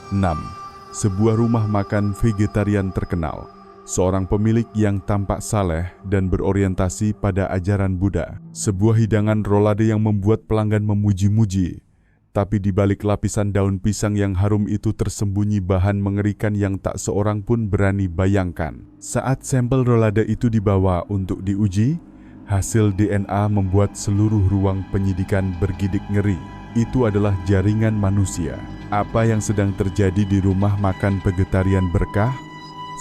6. Sebuah rumah makan vegetarian terkenal. Seorang pemilik yang tampak saleh dan berorientasi pada ajaran Buddha. Sebuah hidangan rolade yang membuat pelanggan memuji-muji. Tapi di balik lapisan daun pisang yang harum itu tersembunyi bahan mengerikan yang tak seorang pun berani bayangkan. Saat sampel rolade itu dibawa untuk diuji, hasil DNA membuat seluruh ruang penyidikan bergidik ngeri. Itu adalah jaringan manusia. Apa yang sedang terjadi di rumah makan vegetarian Berkah?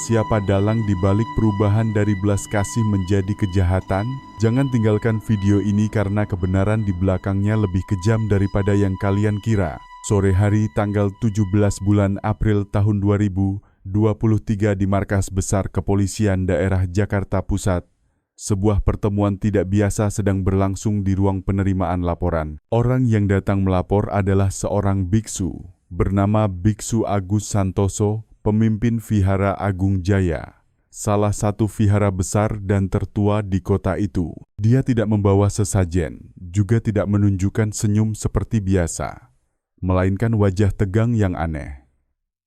Siapa dalang di balik perubahan dari belas kasih menjadi kejahatan? Jangan tinggalkan video ini karena kebenaran di belakangnya lebih kejam daripada yang kalian kira. Sore hari tanggal 17 bulan April tahun 2023 di Markas Besar Kepolisian Daerah Jakarta Pusat, sebuah pertemuan tidak biasa sedang berlangsung di ruang penerimaan laporan. Orang yang datang melapor adalah seorang biksu bernama Biksu Agus Santoso, pemimpin Vihara Agung Jaya, salah satu vihara besar dan tertua di kota itu. Dia tidak membawa sesajen, juga tidak menunjukkan senyum seperti biasa, melainkan wajah tegang yang aneh.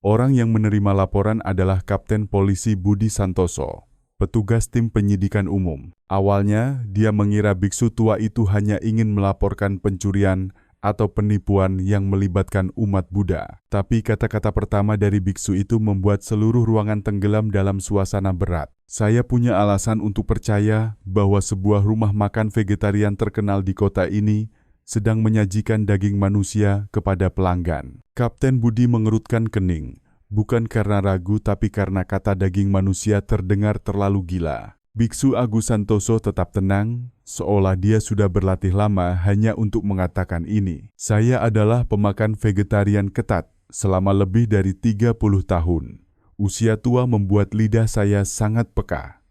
Orang yang menerima laporan adalah Kapten Polisi Budi Santoso, petugas tim penyidikan umum. Awalnya, dia mengira biksu tua itu hanya ingin melaporkan pencurian atau penipuan yang melibatkan umat Buddha. Tapi kata-kata pertama dari biksu itu membuat seluruh ruangan tenggelam dalam suasana berat. Saya punya alasan untuk percaya bahwa sebuah rumah makan vegetarian terkenal di kota ini sedang menyajikan daging manusia kepada pelanggan. Kapten Budi mengerutkan kening, bukan karena ragu tapi karena kata daging manusia terdengar terlalu gila. Biksu Agus Santoso tetap tenang, seolah dia sudah berlatih lama hanya untuk mengatakan ini. Saya adalah pemakan vegetarian ketat selama lebih dari 30 tahun. Usia tua membuat lidah saya sangat peka.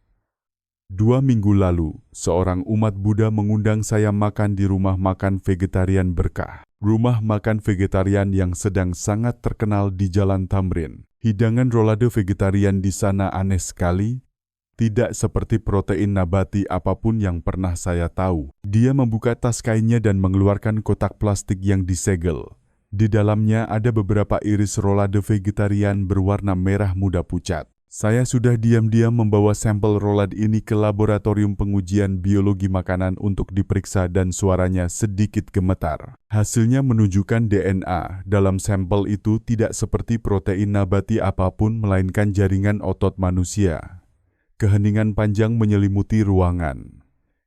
2 minggu lalu, seorang umat Buddha mengundang saya makan di rumah makan vegetarian Berkah. Rumah makan vegetarian yang sedang sangat terkenal di Jalan Tamrin. Hidangan rolade vegetarian di sana aneh sekali. Tidak seperti protein nabati apapun yang pernah saya tahu. Dia membuka tas kainnya dan mengeluarkan kotak plastik yang disegel. Di dalamnya ada beberapa iris rolade vegetarian berwarna merah muda pucat. Saya sudah diam-diam membawa sampel rolade ini ke laboratorium pengujian biologi makanan untuk diperiksa dan suaranya sedikit gemetar. Hasilnya menunjukkan DNA dalam sampel itu tidak seperti protein nabati apapun melainkan jaringan otot manusia. Keheningan panjang menyelimuti ruangan.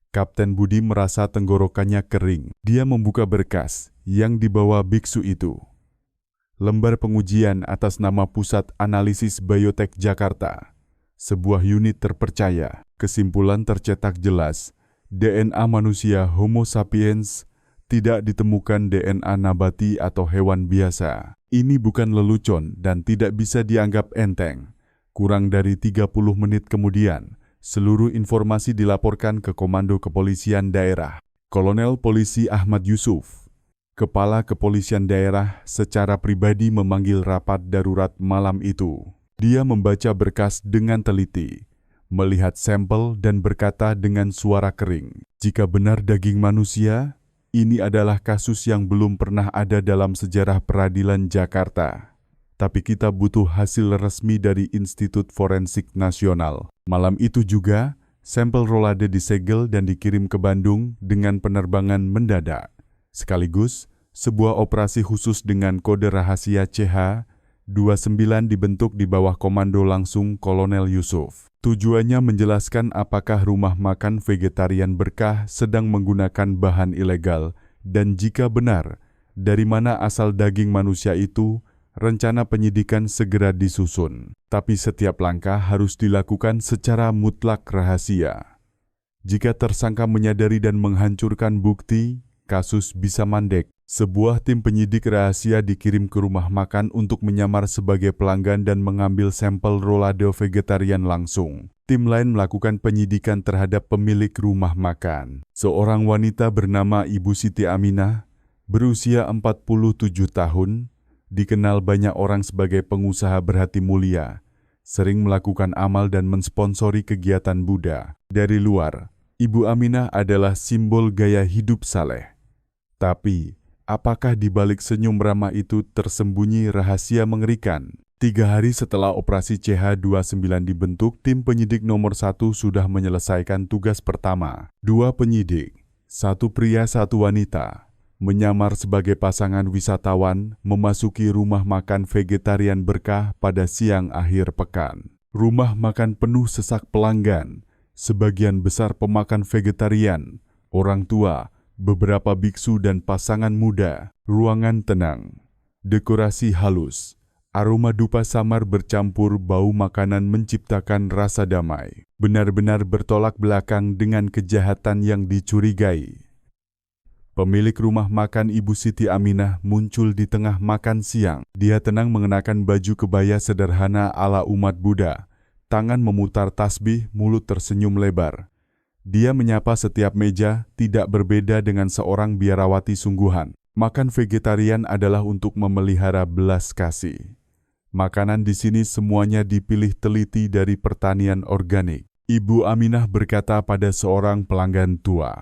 Kapten Budi merasa tenggorokannya kering. Dia membuka berkas yang dibawa biksu itu. Lembar pengujian atas nama Pusat Analisis Biotek Jakarta, sebuah unit terpercaya. Kesimpulan tercetak jelas, DNA manusia Homo sapiens tidak ditemukan DNA nabati atau hewan biasa. Ini bukan lelucon dan tidak bisa dianggap enteng. Kurang dari 30 menit kemudian, seluruh informasi dilaporkan ke Komando Kepolisian Daerah. Kolonel Polisi Ahmad Yusuf, Kepala Kepolisian Daerah, secara pribadi memanggil rapat darurat malam itu. Dia membaca berkas dengan teliti, melihat sampel dan berkata dengan suara kering, "Jika benar daging manusia, ini adalah kasus yang belum pernah ada dalam sejarah peradilan Jakarta. Tapi kita butuh hasil resmi dari Institut Forensik Nasional." Malam itu juga, sampel rolade disegel dan dikirim ke Bandung dengan penerbangan mendadak. Sekaligus, sebuah operasi khusus dengan kode rahasia CH-29 dibentuk di bawah komando langsung Kolonel Yusuf. Tujuannya menjelaskan apakah rumah makan vegetarian Berkah sedang menggunakan bahan ilegal, dan jika benar, dari mana asal daging manusia itu. Rencana penyidikan segera disusun, tapi setiap langkah harus dilakukan secara mutlak rahasia. Jika tersangka menyadari dan menghancurkan bukti, kasus bisa mandek. Sebuah tim penyidik rahasia dikirim ke rumah makan untuk menyamar sebagai pelanggan dan mengambil sampel rolade vegetarian langsung. Tim lain melakukan penyidikan terhadap pemilik rumah makan. Seorang wanita bernama Ibu Siti Aminah, berusia 47 tahun, dikenal banyak orang sebagai pengusaha berhati mulia, sering melakukan amal dan mensponsori kegiatan Buddha. Dari luar, Ibu Aminah adalah simbol gaya hidup saleh. Tapi, Apakah di balik senyum ramah itu tersembunyi rahasia mengerikan? 3 hari setelah operasi CH29 dibentuk, tim penyidik nomor 1 sudah menyelesaikan tugas pertama. 2 penyidik, 1 pria 1 wanita, menyamar sebagai pasangan wisatawan memasuki rumah makan vegetarian Berkah pada siang akhir pekan. Rumah makan penuh sesak pelanggan, sebagian besar pemakan vegetarian, orang tua, beberapa biksu dan pasangan muda. Ruangan tenang, dekorasi halus, aroma dupa samar bercampur bau makanan menciptakan rasa damai. Benar-benar bertolak belakang dengan kejahatan yang dicurigai. Pemilik rumah makan Ibu Siti Aminah muncul di tengah makan siang. Dia tenang mengenakan baju kebaya sederhana ala umat Buddha. Tangan memutar tasbih, mulut tersenyum lebar. Dia menyapa setiap meja, tidak berbeda dengan seorang biarawati sungguhan. Makan vegetarian adalah untuk memelihara belas kasih. Makanan di sini semuanya dipilih teliti dari pertanian organik. Ibu Aminah berkata pada seorang pelanggan tua.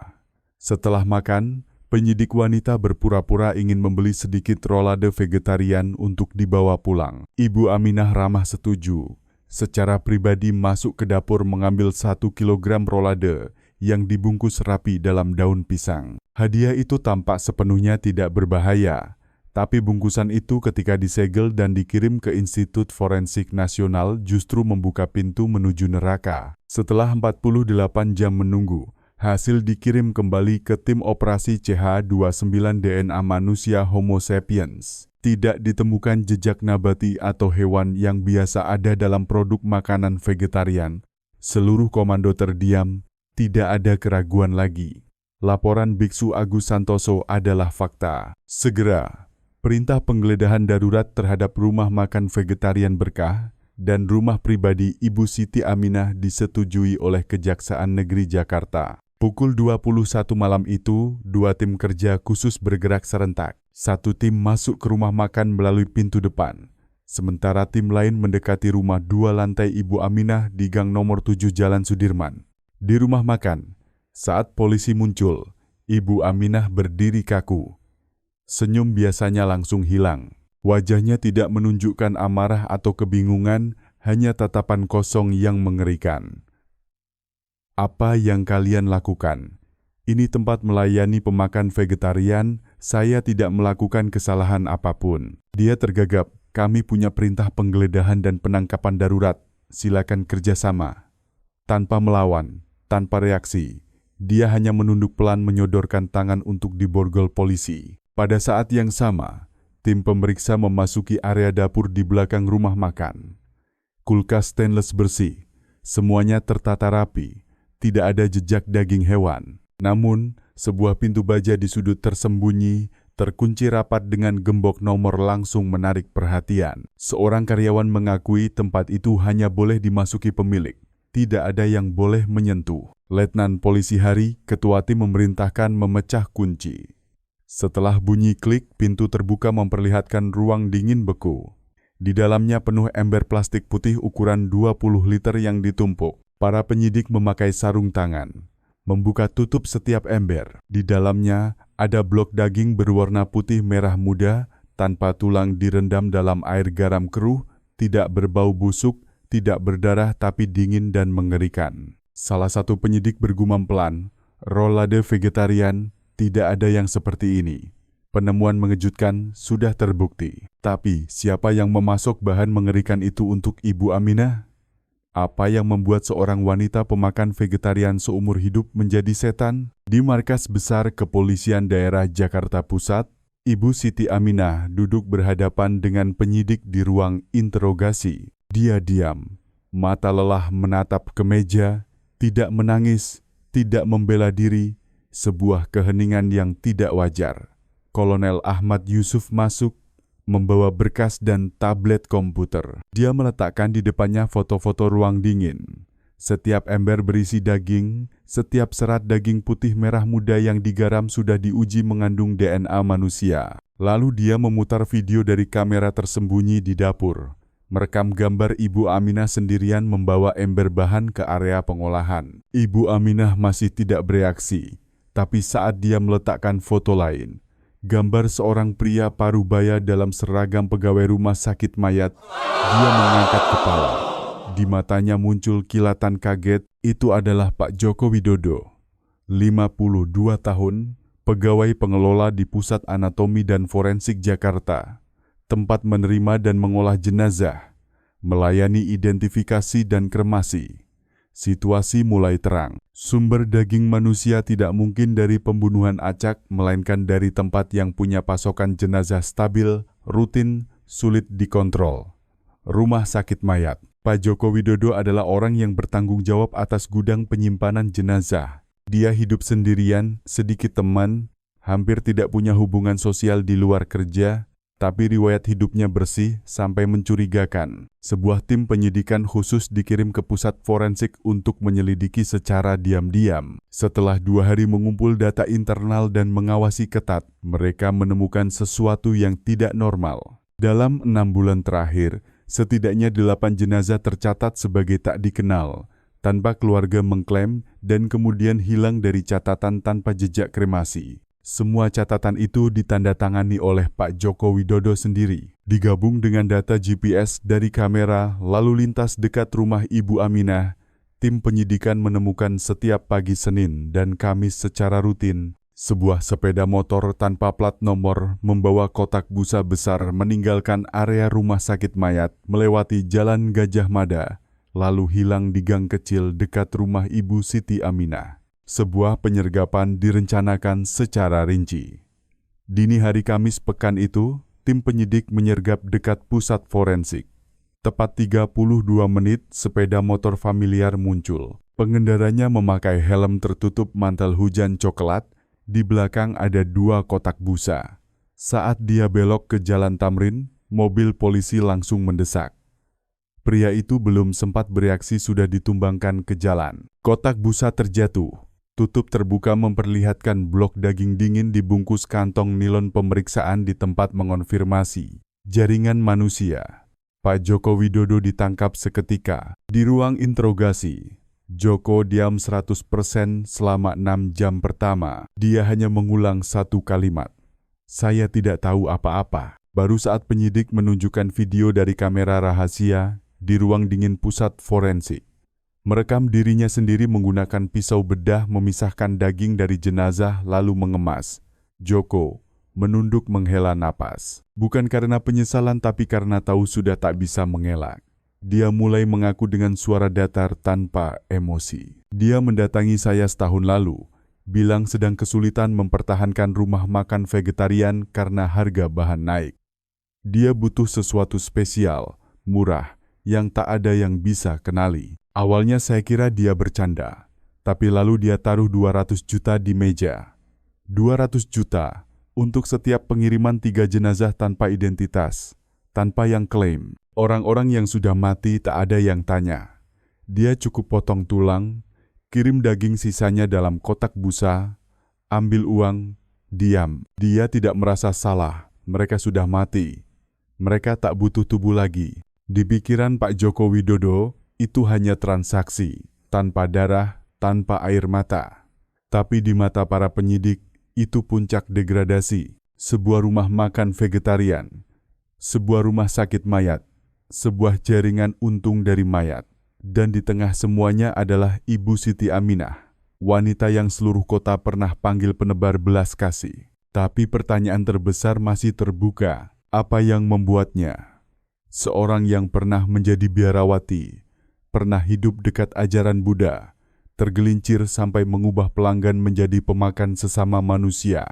Setelah makan, penyidik wanita berpura-pura ingin membeli sedikit rolade vegetarian untuk dibawa pulang. Ibu Aminah ramah setuju. Secara pribadi masuk ke dapur mengambil 1 kilogram rolade yang dibungkus rapi dalam daun pisang. Hadiah itu tampak sepenuhnya tidak berbahaya, tapi bungkusan itu ketika disegel dan dikirim ke Institut Forensik Nasional justru membuka pintu menuju neraka. Setelah 48 jam menunggu, hasil dikirim kembali ke tim operasi CH29 DNA manusia Homo sapiens. Tidak ditemukan jejak nabati atau hewan yang biasa ada dalam produk makanan vegetarian. Seluruh komando terdiam, tidak ada keraguan lagi. Laporan Biksu Agus Santoso adalah fakta. Segera, perintah penggeledahan darurat terhadap rumah makan vegetarian Berkah dan rumah pribadi Ibu Siti Aminah disetujui oleh Kejaksaan Negeri Jakarta. Pukul 21 malam itu, 2 tim kerja khusus bergerak serentak. 1 tim masuk ke rumah makan melalui pintu depan, sementara tim lain mendekati rumah 2 lantai Ibu Aminah di gang nomor 7 Jalan Sudirman. Di rumah makan, saat polisi muncul, Ibu Aminah berdiri kaku. Senyum biasanya langsung hilang. Wajahnya tidak menunjukkan amarah atau kebingungan, hanya tatapan kosong yang mengerikan. Apa yang kalian lakukan? Ini tempat melayani pemakan vegetarian, saya tidak melakukan kesalahan apapun. Dia tergagap, kami punya perintah penggeledahan dan penangkapan darurat, silakan kerjasama. Tanpa melawan, tanpa reaksi, dia hanya menunduk pelan menyodorkan tangan untuk diborgol polisi. Pada saat yang sama, tim pemeriksa memasuki area dapur di belakang rumah makan. Kulkas stainless bersih, semuanya tertata rapi, tidak ada jejak daging hewan. Namun, sebuah pintu baja di sudut tersembunyi, terkunci rapat dengan gembok nomor langsung menarik perhatian. Seorang karyawan mengakui tempat itu hanya boleh dimasuki pemilik. Tidak ada yang boleh menyentuh. Letnan Polisi Hari, ketua tim memerintahkan memecah kunci. Setelah bunyi klik, pintu terbuka memperlihatkan ruang dingin beku. Di dalamnya penuh ember plastik putih ukuran 20 liter yang ditumpuk. Para penyidik memakai sarung tangan, membuka tutup setiap ember. Di dalamnya ada blok daging berwarna putih merah muda, tanpa tulang direndam dalam air garam keruh, tidak berbau busuk, tidak berdarah tapi dingin dan mengerikan. Salah satu penyidik bergumam pelan, rolade vegetarian, tidak ada yang seperti ini. Penemuan mengejutkan sudah terbukti. Tapi siapa yang memasok bahan mengerikan itu untuk Ibu Aminah? Apa yang membuat seorang wanita pemakan vegetarian seumur hidup menjadi setan? Di markas besar Kepolisian Daerah Jakarta Pusat, Ibu Siti Aminah duduk berhadapan dengan penyidik di ruang interogasi. Dia diam, mata lelah menatap ke meja, tidak menangis, tidak membela diri, sebuah keheningan yang tidak wajar. Kolonel Ahmad Yusuf masuk, membawa berkas dan tablet komputer. Dia meletakkan di depannya foto-foto ruang dingin. Setiap ember berisi daging, setiap serat daging putih merah muda yang digaram sudah diuji mengandung DNA manusia. Lalu dia memutar video dari kamera tersembunyi di dapur, merekam gambar Ibu Aminah sendirian membawa ember bahan ke area pengolahan. Ibu Aminah masih tidak bereaksi, tapi saat dia meletakkan foto lain, Gambar seorang pria parubaya dalam seragam pegawai rumah sakit mayat. Dia mengangkat kepala. Di matanya muncul kilatan kaget. Itu adalah Pak Joko Widodo, 52 tahun, pegawai pengelola di Pusat Anatomi dan Forensik Jakarta, tempat menerima dan mengolah jenazah, melayani identifikasi dan kremasi. Situasi mulai terang. Sumber daging manusia tidak mungkin dari pembunuhan acak, melainkan dari tempat yang punya pasokan jenazah stabil, rutin, sulit dikontrol. Rumah sakit mayat. Pak Joko Widodo adalah orang yang bertanggung jawab atas gudang penyimpanan jenazah. Dia hidup sendirian, sedikit teman, hampir tidak punya hubungan sosial di luar kerja, tapi riwayat hidupnya bersih sampai mencurigakan. Sebuah tim penyidikan khusus dikirim ke pusat forensik untuk menyelidiki secara diam-diam. Setelah 2 hari mengumpul data internal dan mengawasi ketat, mereka menemukan sesuatu yang tidak normal. Dalam 6 bulan terakhir, setidaknya 8 jenazah tercatat sebagai tak dikenal, tanpa keluarga mengklaim dan kemudian hilang dari catatan tanpa jejak kremasi. Semua catatan itu ditandatangani oleh Pak Joko Widodo sendiri, digabung dengan data GPS dari kamera lalu lintas dekat rumah Ibu Aminah. Tim penyidikan menemukan setiap pagi Senin dan Kamis secara rutin, sebuah sepeda motor tanpa plat nomor membawa kotak busa besar meninggalkan area rumah sakit mayat, melewati Jalan Gajah Mada, lalu hilang di gang kecil dekat rumah Ibu Siti Aminah. Sebuah penyergapan direncanakan secara rinci. Dini hari Kamis pekan itu, tim penyidik menyergap dekat pusat forensik. Tepat 32 menit, sepeda motor familiar muncul. Pengendaranya memakai helm tertutup mantel hujan coklat, di belakang ada 2 kotak busa. Saat dia belok ke Jalan Tamrin, mobil polisi langsung mendesak. Pria itu belum sempat bereaksi sudah ditumbangkan ke jalan. Kotak busa terjatuh. Tutup terbuka memperlihatkan blok daging dingin dibungkus kantong nilon. Pemeriksaan di tempat mengonfirmasi jaringan manusia. Pak Joko Widodo ditangkap seketika. Di ruang interogasi, Joko diam 100% selama 6 jam pertama. Dia hanya mengulang satu kalimat. Saya tidak tahu apa-apa. Baru saat penyidik menunjukkan video dari kamera rahasia di ruang dingin pusat forensik. Merekam dirinya sendiri menggunakan pisau bedah memisahkan daging dari jenazah lalu mengemas. Joko menunduk menghela napas. Bukan karena penyesalan tapi karena tahu sudah tak bisa mengelak. Dia mulai mengaku dengan suara datar tanpa emosi. Dia mendatangi saya setahun lalu, bilang sedang kesulitan mempertahankan rumah makan vegetarian karena harga bahan naik. Dia butuh sesuatu spesial, murah, yang tak ada yang bisa kenali. Awalnya saya kira dia bercanda, tapi lalu dia taruh 200 juta di meja. 200 juta untuk setiap pengiriman 3 jenazah tanpa identitas, tanpa yang klaim. Orang-orang yang sudah mati tak ada yang tanya. Dia cukup potong tulang, kirim daging sisanya dalam kotak busa, ambil uang, diam. Dia tidak merasa salah, mereka sudah mati. Mereka tak butuh tubuh lagi. Di pikiran Pak Joko Widodo, itu hanya transaksi, tanpa darah, tanpa air mata. Tapi di mata para penyidik, itu puncak degradasi. Sebuah rumah makan vegetarian, sebuah rumah sakit mayat, sebuah jaringan untung dari mayat. Dan di tengah semuanya adalah Ibu Siti Aminah, wanita yang seluruh kota pernah panggil penebar belas kasih. Tapi pertanyaan terbesar masih terbuka, apa yang membuatnya? Seorang yang pernah menjadi biarawati, pernah hidup dekat ajaran Buddha, tergelincir sampai mengubah pelanggan menjadi pemakan sesama manusia.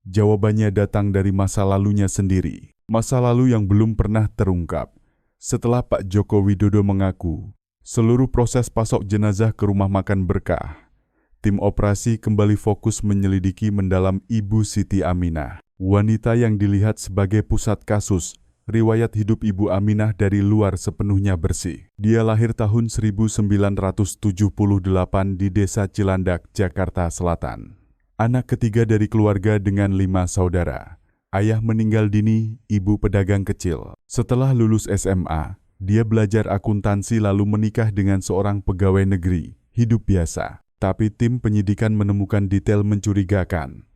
Jawabannya datang dari masa lalunya sendiri, masa lalu yang belum pernah terungkap. Setelah Pak Joko Widodo mengaku, seluruh proses pasok jenazah ke rumah makan Berkah, tim operasi kembali fokus menyelidiki mendalam Ibu Siti Aminah, wanita yang dilihat sebagai pusat kasus. Riwayat hidup Ibu Aminah dari luar sepenuhnya bersih. Dia lahir tahun 1978 di Desa Cilandak, Jakarta Selatan. Anak ketiga dari keluarga dengan 5 saudara. Ayah meninggal dini, ibu pedagang kecil. Setelah lulus SMA, dia belajar akuntansi lalu menikah dengan seorang pegawai negeri. Hidup biasa, tapi tim penyidikan menemukan detail mencurigakan.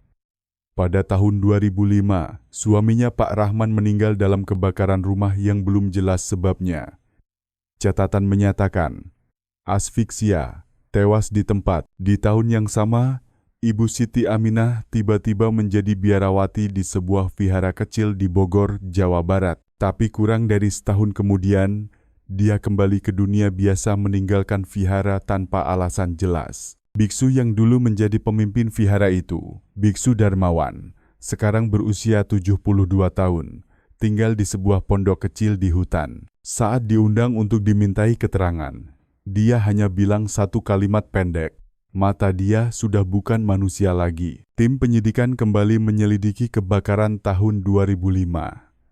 Pada tahun 2005, suaminya Pak Rahman meninggal dalam kebakaran rumah yang belum jelas sebabnya. Catatan menyatakan, asfiksia, tewas di tempat. Di tahun yang sama, Ibu Siti Aminah tiba-tiba menjadi biarawati di sebuah vihara kecil di Bogor, Jawa Barat. Tapi kurang dari setahun kemudian, dia kembali ke dunia biasa meninggalkan vihara tanpa alasan jelas. Biksu yang dulu menjadi pemimpin vihara itu, Biksu Darmawan, sekarang berusia 72 tahun, tinggal di sebuah pondok kecil di hutan. Saat diundang untuk dimintai keterangan, dia hanya bilang satu kalimat pendek, mata dia sudah bukan manusia lagi. Tim penyidikan kembali menyelidiki kebakaran tahun 2005.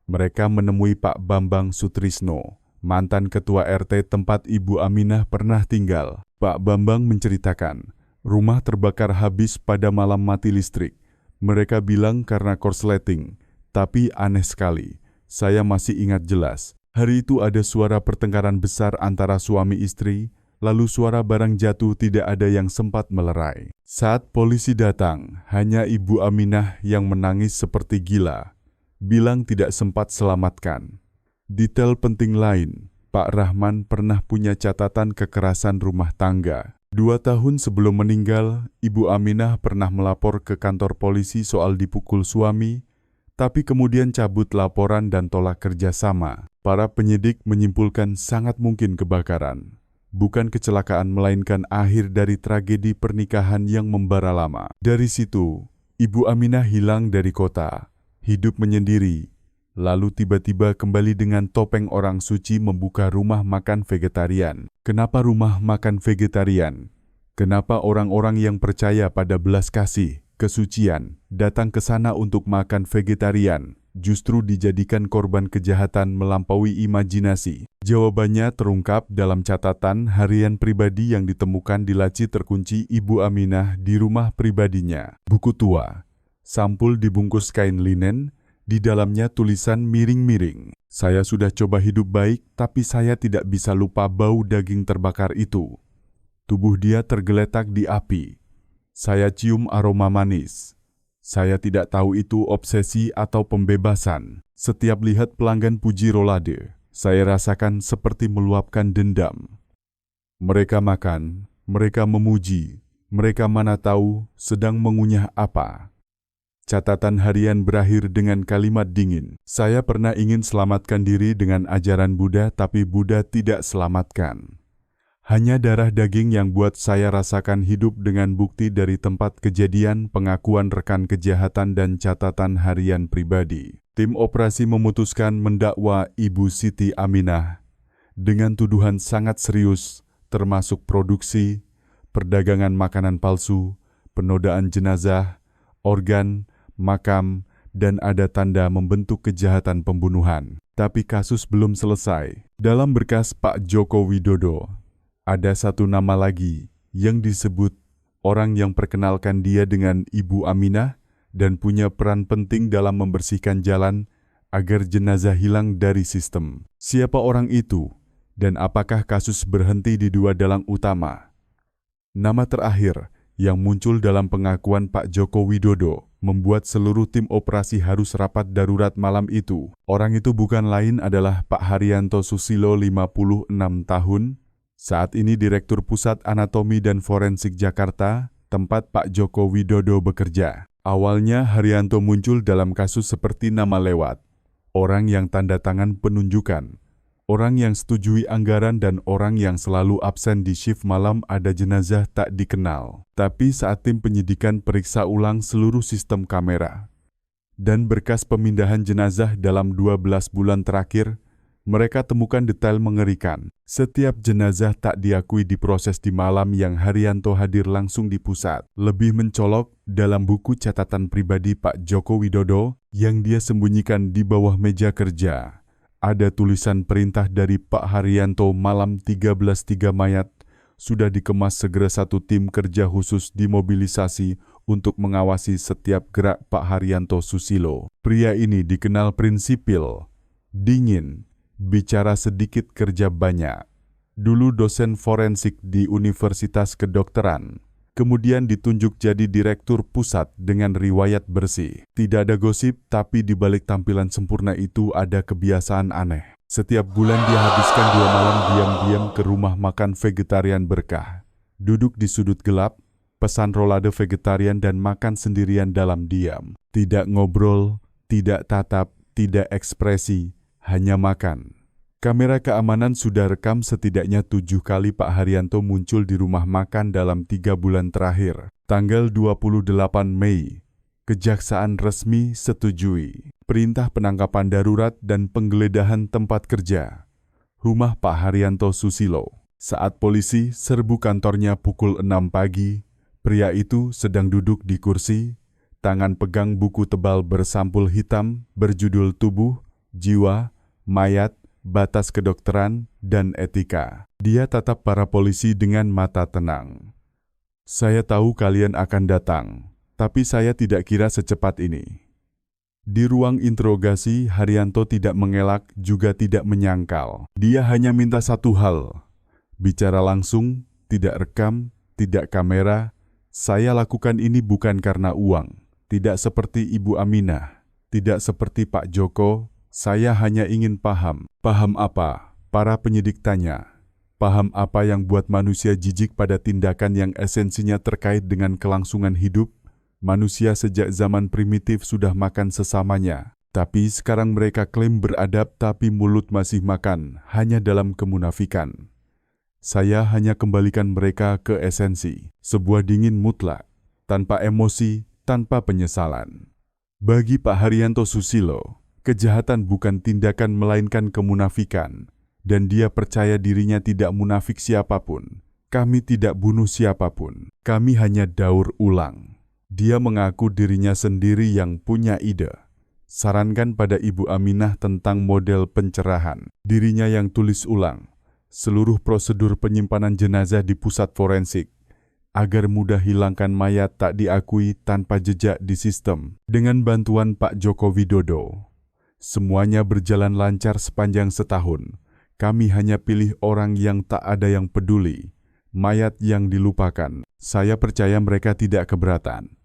Mereka menemui Pak Bambang Sutrisno, mantan ketua RT tempat Ibu Aminah pernah tinggal. Pak Bambang menceritakan, rumah terbakar habis pada malam mati listrik. Mereka bilang karena korsleting, tapi aneh sekali. Saya masih ingat jelas. Hari itu ada suara pertengkaran besar antara suami istri, lalu suara barang jatuh tidak ada yang sempat melerai. Saat polisi datang, hanya Ibu Aminah yang menangis seperti gila, bilang tidak sempat selamatkan. Detail penting lain, Pak Rahman pernah punya catatan kekerasan rumah tangga. 2 tahun sebelum meninggal, Ibu Aminah pernah melapor ke kantor polisi soal dipukul suami, tapi kemudian cabut laporan dan tolak kerjasama. Para penyidik menyimpulkan sangat mungkin kebakaran, bukan kecelakaan melainkan akhir dari tragedi pernikahan yang membara lama. Dari situ, Ibu Aminah hilang dari kota, hidup menyendiri, lalu tiba-tiba kembali dengan topeng orang suci membuka rumah makan vegetarian. Kenapa rumah makan vegetarian? Kenapa orang-orang yang percaya pada belas kasih, kesucian, datang ke sana untuk makan vegetarian, justru dijadikan korban kejahatan melampaui imajinasi? Jawabannya terungkap dalam catatan harian pribadi yang ditemukan di laci terkunci Ibu Aminah di rumah pribadinya. Buku tua, sampul dibungkus kain linen, di dalamnya tulisan miring-miring. Saya sudah coba hidup baik, tapi saya tidak bisa lupa bau daging terbakar itu. Tubuh dia tergeletak di api. Saya cium aroma manis. Saya tidak tahu itu obsesi atau pembebasan. Setiap lihat pelanggan puji rolade, saya rasakan seperti meluapkan dendam. Mereka makan, mereka memuji, mereka mana tahu sedang mengunyah apa. Catatan harian berakhir dengan kalimat dingin. Saya pernah ingin selamatkan diri dengan ajaran Buddha, tapi Buddha tidak selamatkan. Hanya darah daging yang buat saya rasakan hidup dengan bukti dari tempat kejadian, pengakuan rekan kejahatan, dan catatan harian pribadi. Tim operasi memutuskan mendakwa Ibu Siti Aminah dengan tuduhan sangat serius, termasuk produksi, perdagangan makanan palsu, penodaan jenazah, organ, makam, dan ada tanda membentuk kejahatan pembunuhan. Tapi kasus belum selesai. Dalam berkas Pak Joko Widodo, ada satu nama lagi yang disebut orang yang perkenalkan dia dengan Ibu Aminah dan punya peran penting dalam membersihkan jalan agar jenazah hilang dari sistem. Siapa orang itu? Dan apakah kasus berhenti di 2 dalang utama? Nama terakhir yang muncul dalam pengakuan Pak Joko Widodo membuat seluruh tim operasi harus rapat darurat malam itu. Orang itu bukan lain adalah Pak Haryanto Susilo, 56 tahun, saat ini Direktur Pusat Anatomi dan Forensik Jakarta, tempat Pak Joko Widodo bekerja. Awalnya Haryanto muncul dalam kasus seperti nama lewat, orang yang tanda tangan penunjukan, orang yang setujui anggaran, dan orang yang selalu absen di shift malam ada jenazah tak dikenal. Tapi saat tim penyidikan periksa ulang seluruh sistem kamera dan berkas pemindahan jenazah dalam 12 bulan terakhir, mereka temukan detail mengerikan. Setiap jenazah tak diakui diproses di malam yang Haryanto hadir langsung di pusat. Lebih mencolok, dalam buku catatan pribadi Pak Joko Widodo yang dia sembunyikan di bawah meja kerja, ada tulisan perintah dari Pak Haryanto malam 13.3 mayat sudah dikemas segera satu tim kerja khusus dimobilisasi untuk mengawasi setiap gerak Pak Haryanto Susilo. Pria ini dikenal prinsipil, dingin, bicara sedikit kerja banyak. Dulu dosen forensik di Universitas Kedokteran, Kemudian ditunjuk jadi direktur pusat dengan riwayat bersih. Tidak ada gosip, tapi di balik tampilan sempurna itu ada kebiasaan aneh. Setiap bulan dia habiskan 2 malam diam-diam ke rumah makan vegetarian berkah. Duduk di sudut gelap, pesan rolade vegetarian dan makan sendirian dalam diam. Tidak ngobrol, tidak tatap, tidak ekspresi, hanya makan. Kamera keamanan sudah rekam setidaknya 7 kali Pak Haryanto muncul di rumah makan dalam 3 bulan terakhir. Tanggal 28 Mei, Kejaksaan resmi setujui perintah penangkapan darurat dan penggeledahan tempat kerja rumah Pak Haryanto Susilo. Saat polisi serbu kantornya pukul 6 pagi, pria itu sedang duduk di kursi, tangan pegang buku tebal bersampul hitam berjudul Tubuh, Jiwa, Mayat, Batas Kedokteran, dan Etika. Dia tatap para polisi dengan mata tenang. Saya tahu kalian akan datang, tapi saya tidak kira secepat ini. Di ruang interogasi, Haryanto tidak mengelak juga tidak menyangkal. Dia hanya minta satu hal, bicara langsung, tidak rekam, tidak kamera. Saya lakukan ini bukan karena uang, tidak seperti Ibu Aminah, tidak seperti Pak Joko. Saya hanya ingin paham. Paham apa? Para penyidik tanya. Paham apa yang buat manusia jijik pada tindakan yang esensinya terkait dengan kelangsungan hidup? Manusia sejak zaman primitif sudah makan sesamanya. Tapi sekarang mereka klaim beradab tapi mulut masih makan, hanya dalam kemunafikan. Saya hanya kembalikan mereka ke esensi, sebuah dingin mutlak, tanpa emosi, tanpa penyesalan. Bagi Pak Haryanto Susilo, kejahatan bukan tindakan melainkan kemunafikan, dan dia percaya dirinya tidak munafik siapapun. Kami tidak bunuh siapapun, kami hanya daur ulang. Dia mengaku dirinya sendiri yang punya ide. Sarankan pada Ibu Aminah tentang model pencerahan. Dirinya yang tulis ulang seluruh prosedur penyimpanan jenazah di pusat forensik, agar mudah hilangkan mayat tak diakui tanpa jejak di sistem. Dengan bantuan Pak Joko Widodo, semuanya berjalan lancar sepanjang setahun. Kami hanya pilih orang yang tak ada yang peduli, mayat yang dilupakan. Saya percaya mereka tidak keberatan.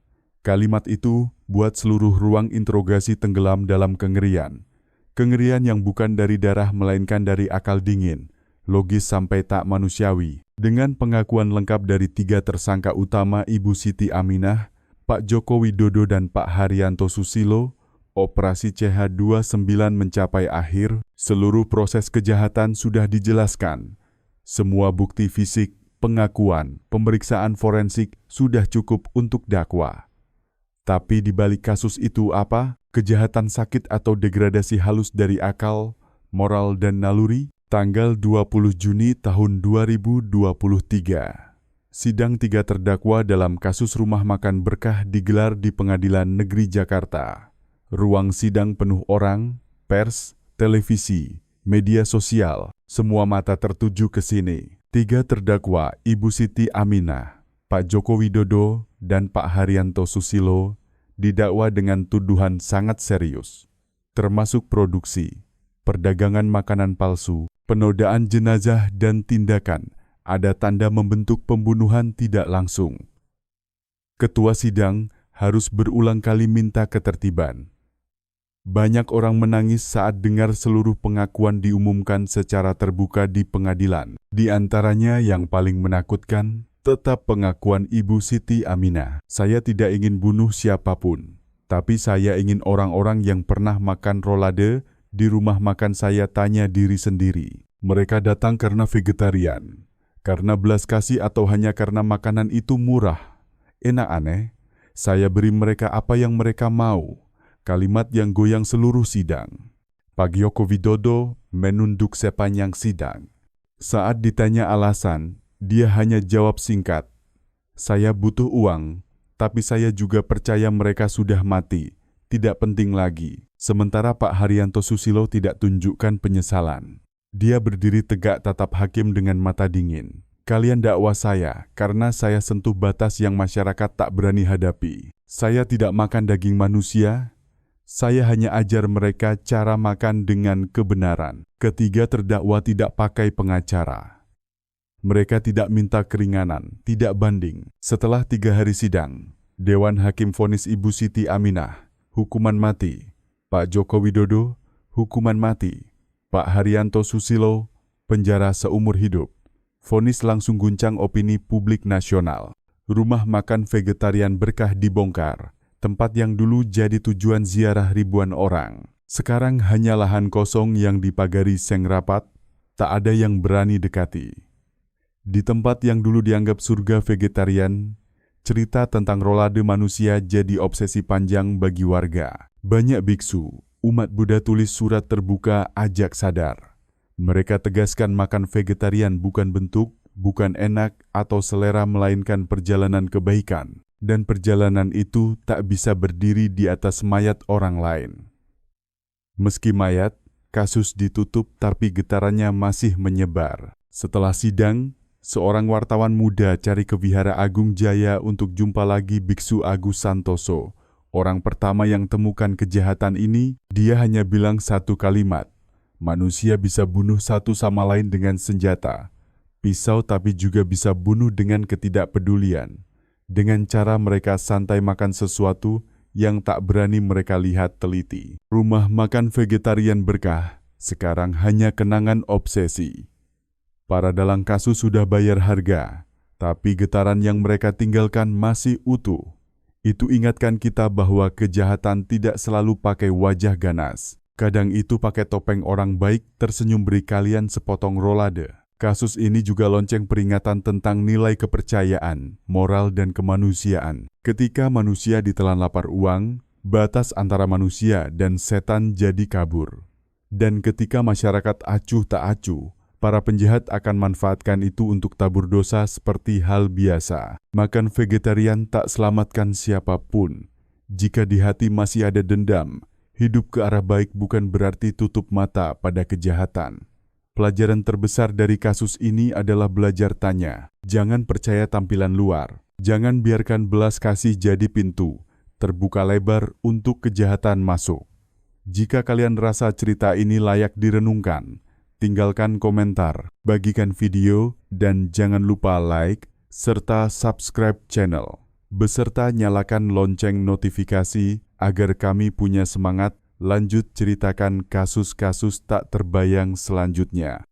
Kalimat itu buat seluruh ruang interogasi tenggelam dalam kengerian. Kengerian yang bukan dari darah melainkan dari akal dingin, logis sampai tak manusiawi. Dengan pengakuan lengkap dari 3 tersangka utama Ibu Siti Aminah, Pak Joko Widodo dan Pak Haryanto Susilo, Operasi CH29 mencapai akhir. Seluruh proses kejahatan sudah dijelaskan. Semua bukti fisik, pengakuan, pemeriksaan forensik sudah cukup untuk dakwa. Tapi di balik kasus itu apa? Kejahatan sakit atau degradasi halus dari akal, moral dan naluri? Tanggal 20 Juni tahun 2023. Sidang 3 terdakwa dalam kasus rumah makan berkah digelar di Pengadilan Negeri Jakarta. Ruang sidang penuh orang, pers, televisi, media sosial. Semua mata tertuju ke sini. 3 terdakwa, Ibu Siti Aminah, Pak Joko Widodo, dan Pak Haryanto Susilo didakwa dengan tuduhan sangat serius, termasuk produksi, perdagangan makanan palsu, penodaan jenazah dan tindakan ada tanda membentuk pembunuhan tidak langsung. Ketua sidang harus berulang kali minta ketertiban. Banyak orang menangis saat dengar seluruh pengakuan diumumkan secara terbuka di pengadilan. Di antaranya yang paling menakutkan, tetap pengakuan Ibu Siti Aminah. Saya tidak ingin bunuh siapapun, tapi saya ingin orang-orang yang pernah makan rolade di rumah makan saya tanya diri sendiri. Mereka datang karena vegetarian, karena belas kasih atau hanya karena makanan itu murah. Enak aneh, saya beri mereka apa yang mereka mau. Kalimat yang goyang seluruh sidang. Pak Joko Widodo menunduk sepanjang sidang. Saat ditanya alasan, dia hanya jawab singkat, "Saya butuh uang, tapi saya juga percaya mereka sudah mati, tidak penting lagi." Sementara Pak Haryanto Susilo tidak tunjukkan penyesalan. Dia berdiri tegak tatap hakim dengan mata dingin. "Kalian dakwa saya karena saya sentuh batas yang masyarakat tak berani hadapi. Saya tidak makan daging manusia. Saya hanya ajar mereka cara makan dengan kebenaran." Ketiga terdakwa tidak pakai pengacara. Mereka tidak minta keringanan, tidak banding. Setelah 3 hari sidang, Dewan Hakim vonis Ibu Siti Aminah, hukuman mati. Pak Joko Widodo, hukuman mati. Pak Haryanto Susilo, penjara seumur hidup. Vonis langsung guncang opini publik nasional. Rumah makan vegetarian Berkah dibongkar. Tempat yang dulu jadi tujuan ziarah ribuan orang. Sekarang hanya lahan kosong yang dipagari seng rapat, tak ada yang berani dekati. Di tempat yang dulu dianggap surga vegetarian, cerita tentang rolade manusia jadi obsesi panjang bagi warga. Banyak biksu, umat Buddha tulis surat terbuka ajak sadar. Mereka tegaskan makan vegetarian bukan bentuk, bukan enak atau selera melainkan perjalanan kebaikan. Dan perjalanan itu tak bisa berdiri di atas mayat orang lain. Meski mayat, kasus ditutup tapi getarannya masih menyebar. Setelah sidang, seorang wartawan muda cari ke Vihara Agung Jaya untuk jumpa lagi Biksu Agus Santoso. Orang pertama yang temukan kejahatan ini, dia hanya bilang satu kalimat. Manusia bisa bunuh satu sama lain dengan senjata. Pisau tapi juga bisa bunuh dengan ketidakpedulian. Dengan cara mereka santai makan sesuatu yang tak berani mereka lihat teliti. Rumah makan vegetarian Berkah sekarang hanya kenangan obsesi. Para dalang kasus sudah bayar harga, tapi getaran yang mereka tinggalkan masih utuh. Itu ingatkan kita bahwa kejahatan tidak selalu pakai wajah ganas. Kadang itu pakai topeng orang baik tersenyum beri kalian sepotong rolade. Kasus ini juga lonceng peringatan tentang nilai kepercayaan, moral dan kemanusiaan. Ketika manusia ditelan lapar uang, batas antara manusia dan setan jadi kabur. Dan ketika masyarakat acuh tak acuh, para penjahat akan manfaatkan itu untuk tabur dosa seperti hal biasa. Makan vegetarian tak selamatkan siapapun. Jika di hati masih ada dendam, hidup ke arah baik bukan berarti tutup mata pada kejahatan. Pelajaran terbesar dari kasus ini adalah belajar tanya. Jangan percaya tampilan luar. Jangan biarkan belas kasih jadi pintu terbuka lebar untuk kejahatan masuk. Jika kalian rasa cerita ini layak direnungkan, tinggalkan komentar, bagikan video, dan jangan lupa like serta subscribe channel. Beserta nyalakan lonceng notifikasi agar kami punya semangat lanjut ceritakan kasus-kasus tak terbayang selanjutnya.